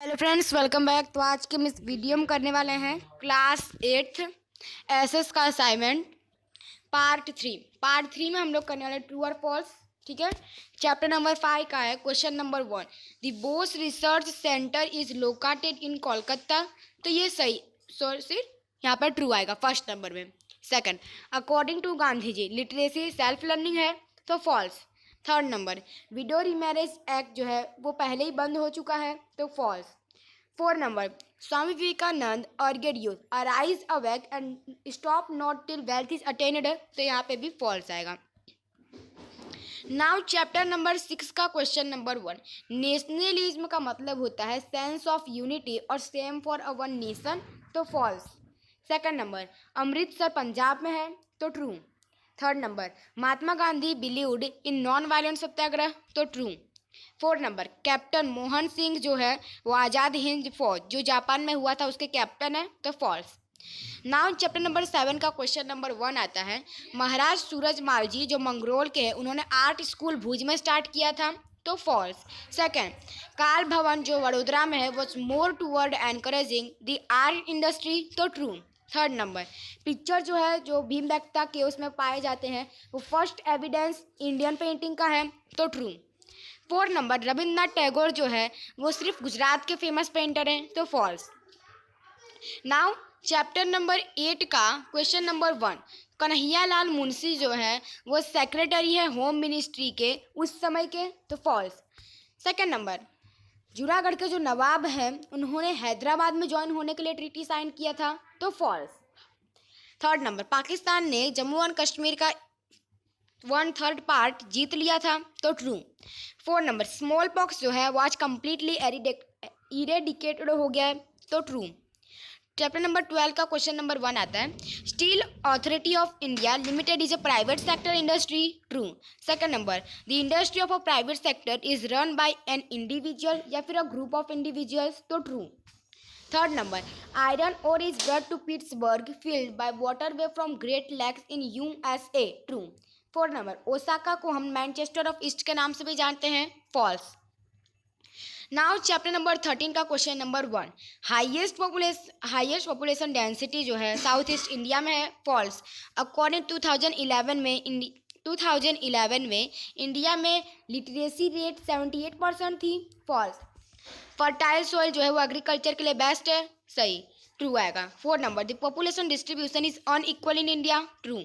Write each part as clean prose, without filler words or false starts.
Hello friends, welcome back. तो आज के हम इस वीडियो में करने वाले हैं क्लास 8th एसएस का असाइनमेंट पार्ट 3 में हम लोग करने वाले ट्रू और फॉल्स। ठीक है, चैप्टर नंबर 5 का है question number 1। The Bose research centre is located in Kolkata. तो ये सही सिर्फ यहाँ पर ट्रू आएगा फर्स्ट नंबर में। Second, according to Gandhi ji literacy self learning है, तो false. Third number, widow remarriage act जो है वो पहले ही बंद हो चुका है, तो false. Four number, Swami Vivekananda urged youth arise awake and stop not till wealth is attend, तो यहाँ पे भी फॉल्स आएगा। नाउ चैप्टर नंबर 6 का क्वेश्चन नंबर 1। नेशनलिज्म का मतलब होता है सेंस ऑफ यूनिटी और same for a one nation, तो false. Second number, Amritsar Punjab में है, तो true. Third number, Mahatma Gandhi believed in non violent satyagraha, तो true. Fourth number, captain Mohan Singh जो है वो आज़ाद हिंद फौज जो जापान में हुआ था उसके कैप्टन है, तो फॉल्स। नाउ चैप्टर नंबर 7 का क्वेश्चन नंबर 1 आता है। महाराज सूरजमाल जी जो मंगरोल के हैं उन्होंने आर्ट स्कूल भुज में स्टार्ट किया था, तो फॉल्स। सेकंड, काल भवन जो वडोदरा में है was more toward encouraging the art industry, तो ट्रू। थर्ड नंबर, पिक्चर जो है जो भीमबेटका के उसमें पाए जाते हैं वो फर्स्ट एविडेंस इंडियन पेंटिंग का है, तो true. Fourth number, Rabindranath Tagore जो है वो सिर्फ गुजरात के फेमस पेंटर हैं, तो फॉल्स। नाउ चैप्टर नंबर 8 का क्वेश्चन नंबर 1। कन्हैयालाल मुंशी जो है वो सेक्रेटरी है होम मिनिस्ट्री के उस समय के, तो फॉल्स। सेकंड नंबर, जूनागढ़ के जो नवाब हैं उन्होंने हैदराबाद में ज्वाइन होने के लिए ट्रीटी साइन किया था, तो फॉल्स। थर्ड नंबर, पाकिस्तान ने जम्मू एंड कश्मीर का 1/3 पार्ट जीत लिया था, तो true. Four number, small pox जो है वो आज कम्प्लीटली इरेडिकेटेड हो गया है, तो ट्रू। चैप्टर नंबर 12 का क्वेश्चन नंबर 1 आता है। Steel authority of India limited is a private sector industry, true. Second number, the industry of a private sector is run by an individual या फिर a group of individuals, तो true. Third number, iron ore is brought to Pittsburgh field by waterway from Great Lakes in USA, true. Fourth number, Osaka को हम Manchester of east के नाम से भी जानते हैं, फॉल्स। नाउ चैप्टर नंबर 13 का question number 1। Highest population density जो है साउथ ईस्ट इंडिया में है, फॉल्स। अकॉर्डिंग 2011 में इंडिया में लिटरेसी रेट 78% थी, फॉल्स। फर्टाइल सॉइल जो है वो एग्रीकल्चर के लिए बेस्ट है, सही, ट्रू आएगा। Fourth number, the population distribution is unequal in India, true.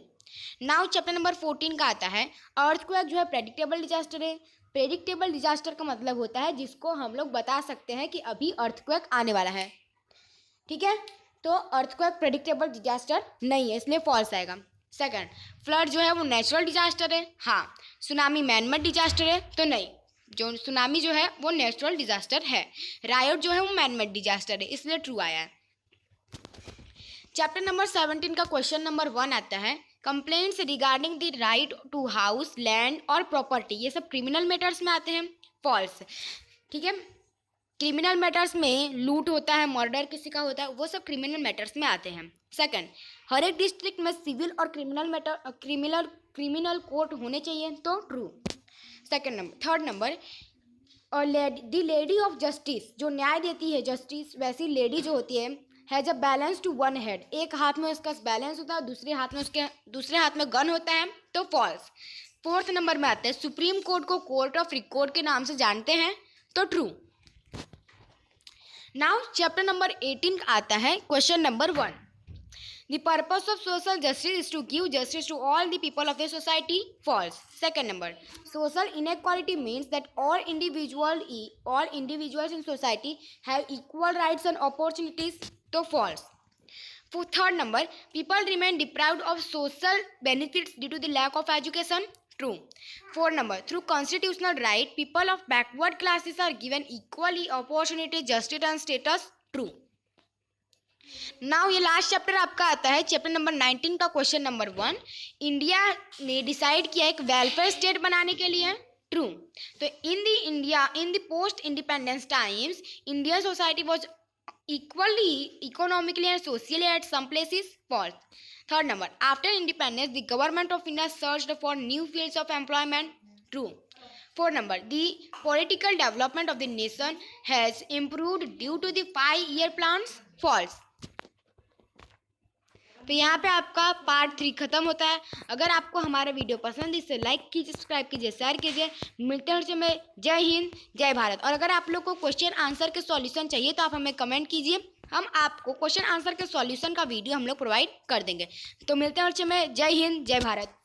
Now chapter number 14 का आता है। अर्थक्वेक जो है प्रेडिक्टेबल डिजास्टर है। प्रेडिक्टेबल डिजास्टर का मतलब होता है जिसको हम लोग बता सकते हैं कि अभी अर्थक्वेक आने वाला है, ठीक है। तो अर्थक्वेक प्रेडिक्टेबल डिजास्टर नहीं है, इसलिए फॉल्स आएगा। सेकंड, फ्लड जो है वो नेचुरल डिजास्टर है, हाँ। सुनामी मैनमेड डिजास्टर है, तो नहीं, जो सुनामी जो है वो नेचुरल डिजास्टर है। रायोट जो है वो मैनमेड डिजास्टर है, इसलिए ट्रू आया है। चैप्टर नंबर 17 का क्वेश्चन नंबर 1 आता है। Complaints regarding the right to house, land और प्रॉपर्टी, ये सब क्रिमिनल मैटर्स में आते हैं, फॉल्स, ठीक है। क्रिमिनल मैटर्स में लूट होता है, मर्डर किसी का होता है, वो सब क्रिमिनल मैटर्स में आते हैं। सेकंड, हर एक डिस्ट्रिक्ट में सिविल और क्रिमिनल कोर्ट होने चाहिए, तो true. Second number, third number, और द लेडी ऑफ जस्टिस जो न्याय देती है, जस्टिस वैसी लेडी जो होती है has a balance to one head, एक हाथ में उसका बैलेंस होता है, दूसरे हाथ में गन होता है, तो फॉल्स। फोर्थ नंबर में आते हैं। सुप्रीम कोर्ट को कोर्ट ऑफ रिकॉर्ड के नाम से जानते हैं, तो ट्रू। नाउ चैप्टर नंबर 18 आता है question number 1। The purpose of social justice is to give justice to all the people of the society, false. Second number, social inequality means that all individuals in society have equal rights and opportunities, तो false. For third number, people remain deprived of social benefits due to the lack of education, true. Fourth number, through constitutional right, people of backward classes are given equally opportunity, justice and status, true. Now ये last chapter आपका आता है chapter number 19 का question number 1। India ने decide किया एक welfare state बनाने के लिए, ट्रू। तो in the post independence times Indian society was equally economically and socially at some places, false. Third number, after independence the government of India searched for new fields of employment, true. 4 number, the political development of the nation has improved due to the 5-year plans. False. तो यहाँ पे आपका part 3 खत्म होता है। अगर आपको हमारा वीडियो पसंद है इसे लाइक कीजिए, सब्सक्राइब कीजिए, शेयर कीजिए। मिलते हैं उससे में। जय हिंद, जय भारत। और अगर आप लोग को क्वेश्चन आंसर के सॉल्यूशन चाहिए तो आप हमें कमेंट कीजिए, हम आपको क्वेश्चन आंसर के सॉल्यूशन का वीडियो हम लोग प्रोवाइड कर देंगे। तो मिलते हैं उससे में। जय हिंद, जय भारत।